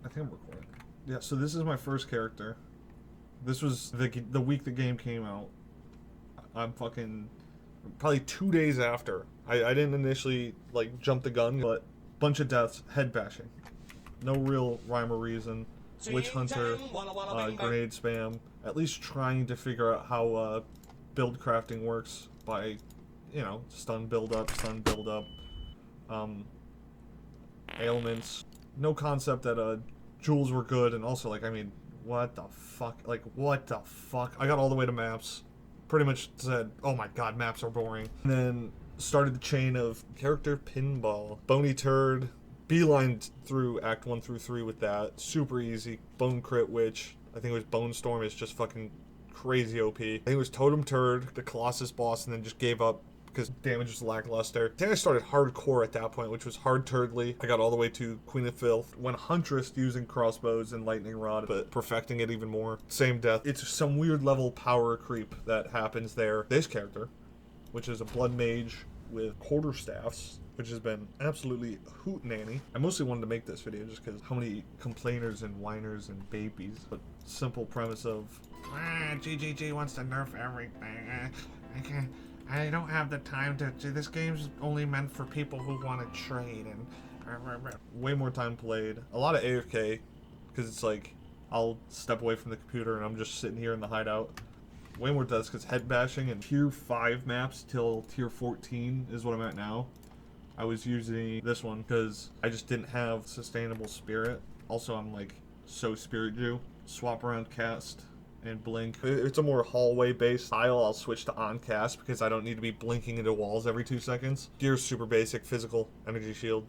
I think I'm recording. Yeah, so this is my first character. This was the week the game came out. I'm fucking probably 2 days after. I didn't initially like jump the gun, but bunch of deaths, head bashing. No real rhyme or reason. Witch hunter, grenade spam. At least trying to figure out how build crafting works by, you know, stun build up, ailments. No concept that jewels were good, and also like I mean, what the fuck? Like what the fuck? I got all the way to maps. Pretty much said, oh my god, maps are boring. And then started the chain of character pinball. Bony turd. Beelined through Act 1 through 3 with that. Super easy. Bone crit witch. I think it was Bone Storm is just fucking crazy OP. I think it was Totem Turd, the Colossus boss, and then just gave up because damage was lackluster. I think I started hardcore at that point, which was Hard Turdly. I got all the way to Queen of Filth. Went Huntress using crossbows and lightning rod, but perfecting it even more. Same death. It's some weird level power creep that happens there. This character, which is a blood mage with quarterstaffs, which has been absolutely hootenanny. I mostly wanted to make this video just because how many complainers and whiners and babies, but simple premise of GGG wants to nerf everything. I don't have the time to. This game's only meant for people who want to trade, and way more time played. A lot of AFK because it's like I'll step away from the computer and I'm just sitting here in the hideout. Way more deaths because head bashing and tier 5 maps till tier 14 is what I'm at now. I was using this one because I just didn't have sustainable spirit. Also, I'm like so spirit Jew. Swap around cast and blink. It's a more hallway based style. I'll switch to on cast because I don't need to be blinking into walls every 2 seconds. Gear's super basic, physical, energy shield,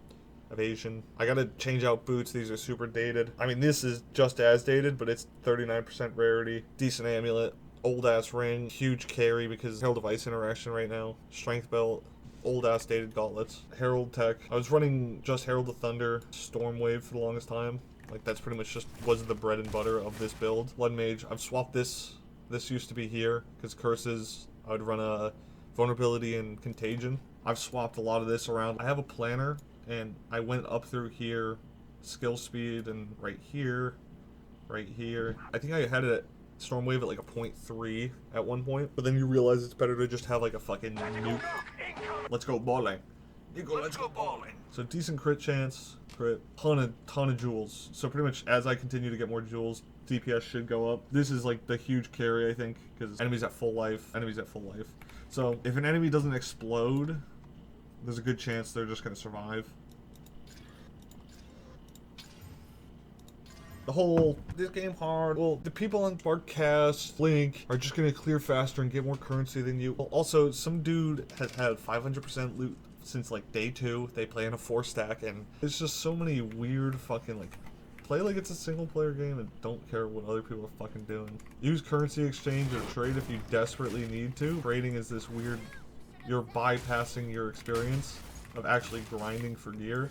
evasion. I gotta change out boots. These are super dated. I mean, this is just as dated, but it's 39% rarity. Decent amulet. Old ass ring. Huge carry because Herald of Ice interaction right now. Strength belt. Old ass dated gauntlets. Herald tech. I was running just Herald of Thunder, Stormwave for the longest time. Like that's pretty much just was the bread and butter of this build. Blood Mage. I've swapped this. This used to be here because curses. I would run a vulnerability and contagion. I've swapped a lot of this around. I have a planner and I went up through here, skill speed, and right here. I think I had it at Stormwave at like a 0.3 at one point, but then you realize it's better to just have like a fucking nuke. Let's go bowling. Let's go bowling. So decent crit chance, crit, ton of jewels. So pretty much as I continue to get more jewels, DPS should go up. This is like the huge carry, I think, because enemies at full life. So if an enemy doesn't explode, there's a good chance they're just gonna survive. The whole, this game hard, well, the people on Barkcast, Link, are just gonna clear faster and get more currency than you. Also, some dude has had 500% loot since like day 2. They play in a 4-stack, and there's just so many weird fucking, like, play like it's a single player game and don't care what other people are fucking doing. Use currency exchange or trade if you desperately need to. Trading is this weird, you're bypassing your experience of actually grinding for gear.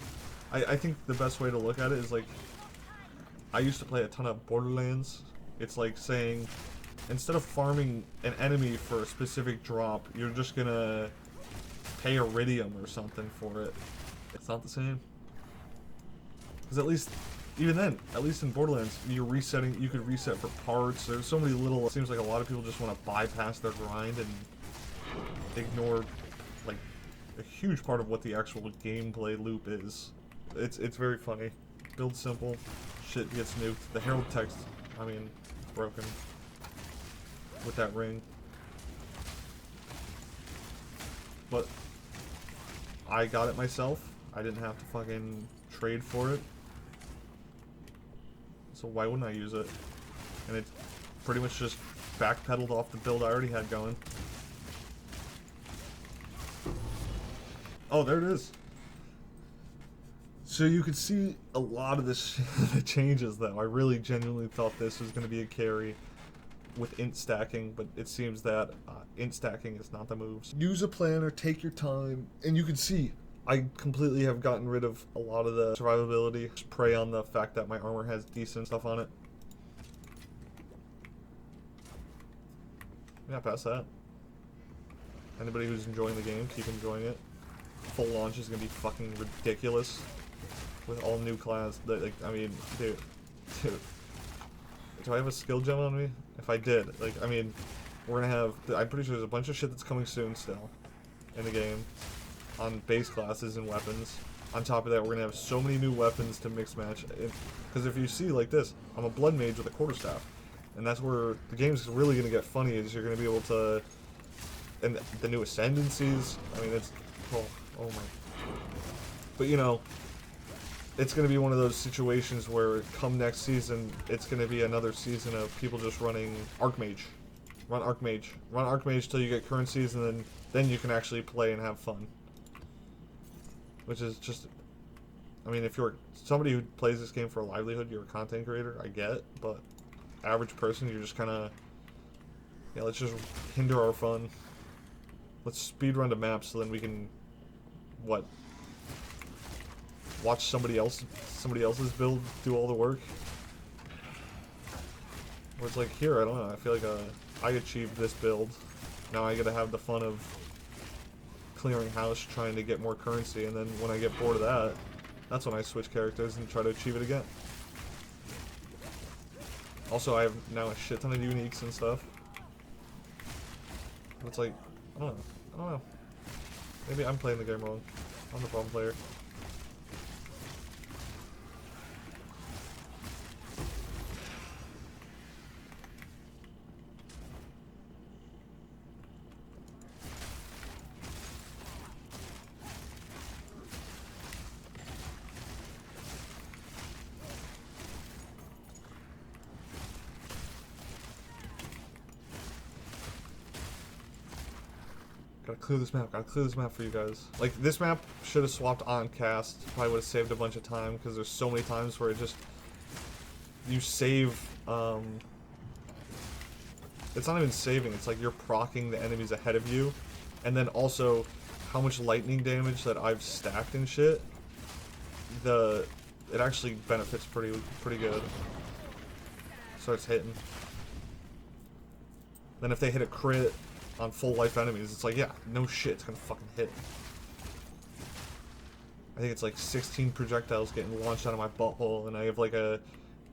I think the best way to look at it is like, I used to play a ton of Borderlands. It's like saying, instead of farming an enemy for a specific drop, you're just gonna pay Iridium or something for it. It's not the same. Because at least, even then, at least in Borderlands, you're resetting, you could reset for parts. There's so many little, it seems like a lot of people just want to bypass their grind and ignore, like, a huge part of what the actual gameplay loop is. It's very funny. Build simple. Shit gets nuked. The Herald text, I mean, it's broken. With that ring. But I got it myself. I didn't have to fucking trade for it. So why wouldn't I use it? And it pretty much just backpedaled off the build I already had going. Oh, there it is. So you could see a lot of this the changes though. I really genuinely thought this was going to be a carry with int stacking, but it seems that int stacking is not the moves. Use a planner, take your time, and you can see I completely have gotten rid of a lot of the survivability. Just prey on the fact that my armor has decent stuff on it. Yeah, past that. Anybody who's enjoying the game, keep enjoying it. Full launch is going to be fucking ridiculous. with all new class. Like, I mean, dude. Do I have a skill gem on me? If I did, like, I mean, we're gonna have. I'm pretty sure there's a bunch of shit that's coming soon still in the game on base classes and weapons. On top of that, we're gonna have so many new weapons to mix match. Because if you see like this, I'm a blood mage with a quarterstaff, and that's where the game's really gonna get funny. Is you're gonna be able to, and the new ascendancies. I mean, it's oh my. But you know, it's going to be one of those situations where come next season, it's going to be another season of people just running Archmage. Run Archmage. Run Archmage till you get currencies, and then you can actually play and have fun. Which is just... I mean, if you're somebody who plays this game for a livelihood, you're a content creator, I get, but average person, you're just kind of... Yeah, let's just hinder our fun. Let's speedrun the map so then we can... What? Watch somebody else's build do all the work. Where it's like, here, I don't know, I feel like I achieved this build. Now I gotta have the fun of clearing house, trying to get more currency, and then when I get bored of that, that's when I switch characters and try to achieve it again. Also, I have now a shit ton of uniques and stuff. It's like, I don't know. Maybe I'm playing the game wrong. I'm the problem player. Gotta clear this map for you guys. Like, this map should have swapped on cast. Probably would have saved a bunch of time, because there's so many times where it just... You save, It's not even saving, it's like you're proccing the enemies ahead of you. And then also, how much lightning damage that I've stacked and shit. It actually benefits pretty good. Starts hitting. Then if they hit a crit on full life enemies, it's like, yeah, no shit, it's gonna fucking hit. I think it's like 16 projectiles getting launched out of my butthole, and I have like a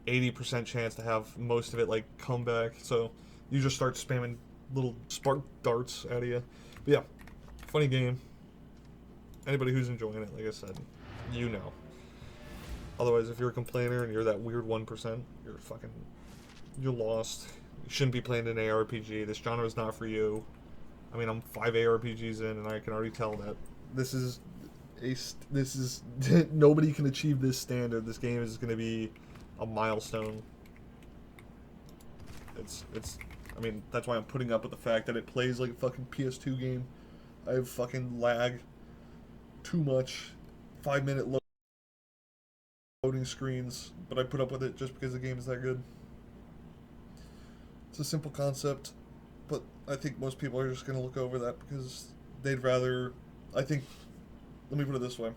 80% chance to have most of it like come back, so you just start spamming little spark darts out of you. But yeah, funny game. Anybody who's enjoying it, like I said, you know. Otherwise, if you're a complainer and you're that weird 1%, you're lost. You shouldn't be playing an ARPG. This genre is not for you. I mean, I'm 5 ARPGs in, and I can already tell that this is nobody can achieve this standard. This game is going to be a milestone. I mean, that's why I'm putting up with the fact that it plays like a fucking PS2 game. I have fucking lag too much. 5-minute loading screens, but I put up with it just because the game is that good. It's a simple concept, but I think most people are just going to look over that because they'd rather... let me put it this way.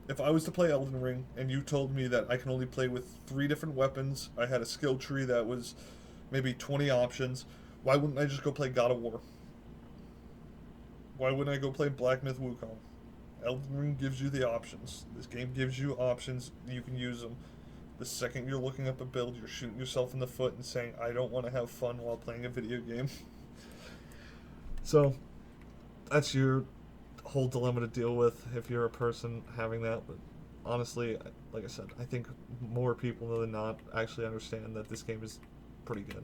If I was to play Elden Ring, and you told me that I can only play with 3 different weapons, I had a skill tree that was maybe 20 options, why wouldn't I just go play God of War? Why wouldn't I go play Black Myth Wukong? Elden Ring gives you the options. This game gives you options, you can use them. The second you're looking up a build, you're shooting yourself in the foot and saying, I don't want to have fun while playing a video game. So, that's your whole dilemma to deal with if you're a person having that. But honestly, like I said, I think more people than not actually understand that this game is pretty good.